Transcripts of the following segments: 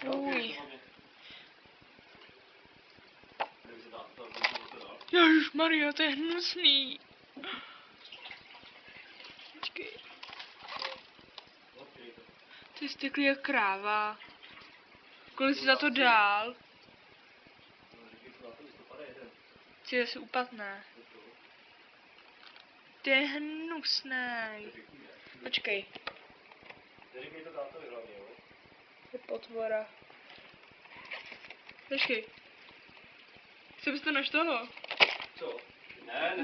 Fuj. Ježišmarja, to je hnusný. Počkej. Ty steklý jak kráva. Kolik jsi za to dál? Chci si upadne. To je hnusný. Počkej. Je potvora. Počkej. Chci bys to naštoho? Co? Ne.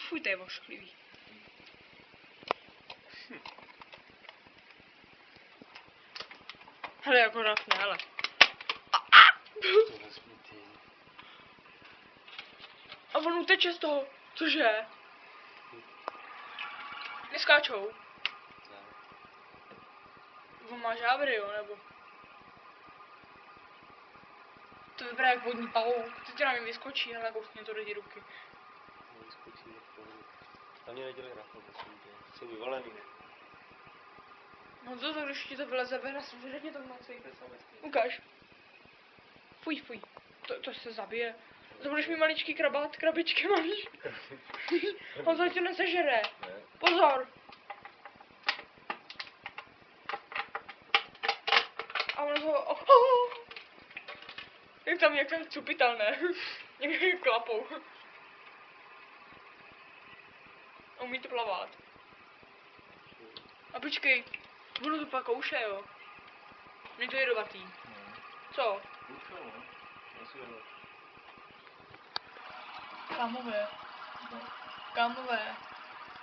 Fuj, to je ošklivý. Hele, jako rafne, hele. A on uteče z toho. Cože? Neskáčou. On má žábry, jo, nebo? To vypadá jak vodní pavouk. Teď na mě vyskočí, hele, kousně to do té ruky. Vyskočí, tam mě nedělej rafle, prosím tě. Jsou vyvalený. No to když ti to vyleze ven a samozřejmě to v noci. Ukáž. Fuj. To se zabije. To budeš mít maličký krabičky malý. On to tě nesežere. Pozor. A ono to... Jak tam čupitelné. Jak klapou. A umí to plavat. A počkej. Ono to pak kouše, jo. Mě to je jedovatý. Co? Kamové.